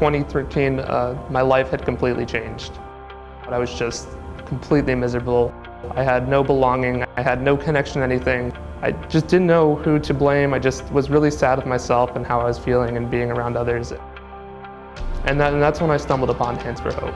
2013, my life had completely changed. I was just completely miserable. I had no belonging, I had no connection to anything. I just didn't know who to blame. I just was really sad with myself and how I was feeling and being around others. And that's when I stumbled upon Hands for Hope.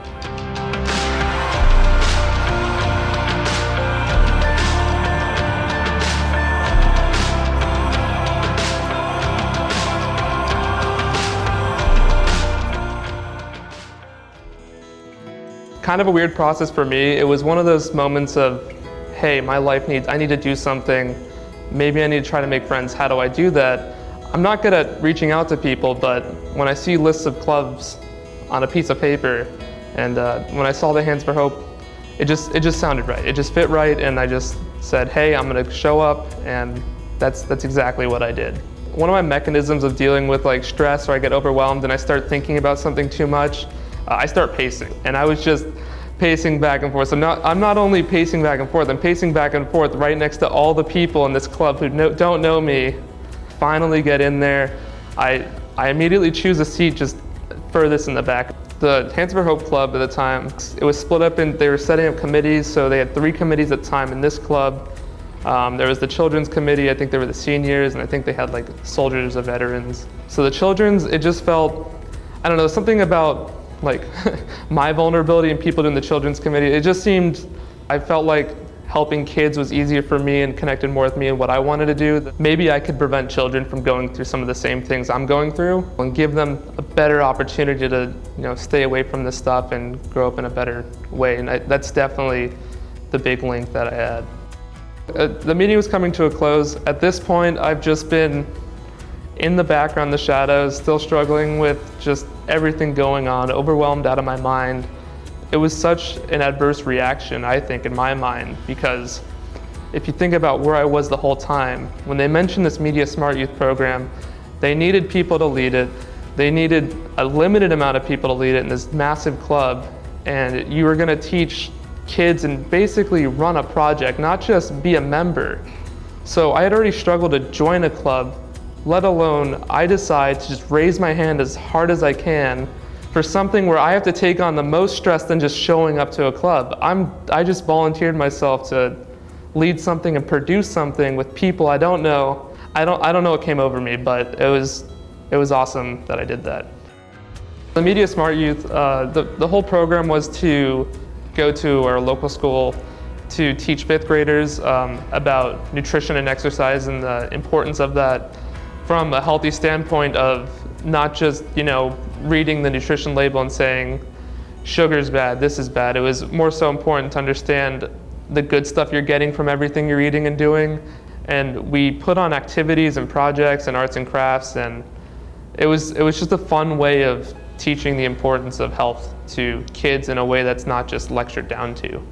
Kind of a weird process for me. It was one of those moments of, hey, my life I need to do something. Maybe I need to try to make friends. How do I do that? I'm not good at reaching out to people, but when I see lists of clubs on a piece of paper, and when I saw the Hands for Hope, it just sounded right. It just fit right, and I just said, hey, I'm gonna show up, and that's exactly what I did. One of my mechanisms of dealing with like stress, or I get overwhelmed and I start thinking about something too much, I start pacing, and I was just pacing back and forth. So I'm not only pacing back and forth, I'm pacing back and forth right next to all the people in this club who don't know me. Finally get in there. I immediately choose a seat just furthest in the back. The Hands for Hope club at the time, it was split up they were setting up committees, so they had 3 committees at the time in this club. There was the children's committee, I think there were the seniors, and I think they had like soldiers or veterans. So the children's, it just felt, I don't know, something about like my vulnerability and people in the children's committee. It just seemed, I felt like helping kids was easier for me and connected more with me and what I wanted to do. Maybe I could prevent children from going through some of the same things I'm going through and give them a better opportunity to, stay away from this stuff and grow up in a better way. And that's definitely the big link that I had. The meeting was coming to a close. At this point, I've just been in the background, the shadows, still struggling with just everything going on, overwhelmed out of my mind. It was such an adverse reaction, I think, in my mind, because if you think about where I was the whole time, when they mentioned this Media Smart Youth program, they needed people to lead it. They needed a limited amount of people to lead it in this massive club, and you were gonna teach kids and basically run a project, not just be a member. So I had already struggled to join a club, let alone I decide to just raise my hand as hard as I can for something where I have to take on the most stress than just showing up to a club. I just volunteered myself to lead something and produce something with people I don't know. I don't know what came over me, but it was awesome that I did that. The Media Smart Youth, the whole program was to go to our local school to teach 5th graders about nutrition and exercise and the importance of that from a healthy standpoint of not just, reading the nutrition label and saying, sugar's bad, this is bad. It was more so important to understand the good stuff you're getting from everything you're eating and doing. And we put on activities and projects and arts and crafts, and it was just a fun way of teaching the importance of health to kids in a way that's not just lectured down to.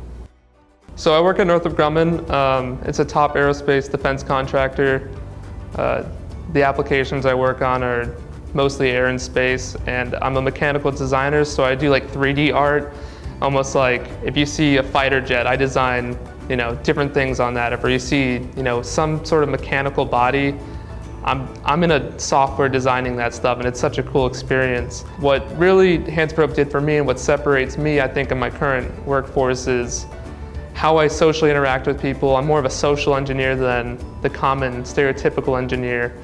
So I work at Northrop Grumman. It's a top aerospace defense contractor. The applications I work on are mostly air and space, and I'm a mechanical designer, so I do like 3D art, almost like if you see a fighter jet, I design, different things on that. If you see, some sort of mechanical body, I'm in a software designing that stuff, and it's such a cool experience. What really Hands for Hope did for me and what separates me, I think, in my current workforce is how I socially interact with people. I'm more of a social engineer than the common stereotypical engineer.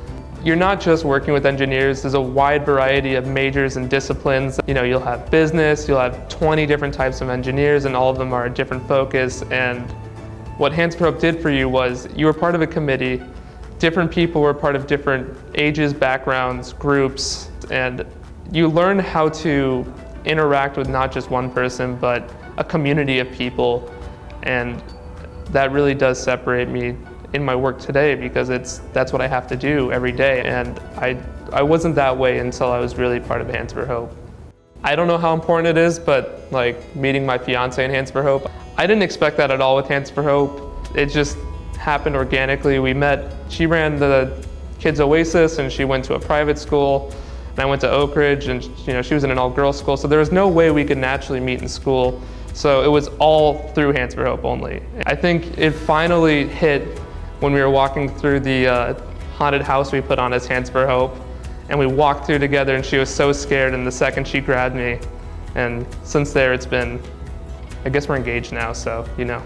You're not just working with engineers, there's a wide variety of majors and disciplines. You'll have business, you'll have 20 different types of engineers, and all of them are a different focus. And what Hands for Hope did for you was you were part of a committee, different people were part of different ages, backgrounds, groups, and you learn how to interact with not just one person, but a community of people. And that really does separate me in my work today, because that's what I have to do every day. And I wasn't that way until I was really part of Hands for Hope. I don't know how important it is, but like meeting my fiance in Hands for Hope, I didn't expect that at all with Hands for Hope. It just happened organically. We met, she ran the Kids Oasis and she went to a private school, and I went to Oak Ridge, and she was in an all-girls school, so there was no way we could naturally meet in school. So it was all through Hands for Hope only. I think it finally hit when we were walking through the haunted house we put on as Hands for Hope, and we walked through together, and she was so scared, and the second she grabbed me, and since there it's been, I guess we're engaged now, so you know.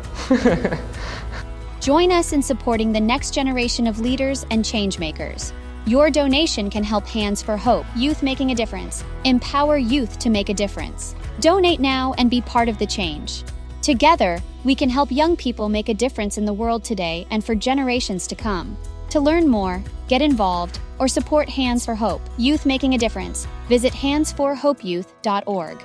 Join us in supporting the next generation of leaders and changemakers. Your donation can help Hands for Hope Youth Making a Difference. Empower youth to make a difference. Donate now and be part of the change. Together, we can help young people make a difference in the world today and for generations to come. To learn more, get involved, or support Hands for Hope Youth Making a Difference, visit handsforhopeyouth.org.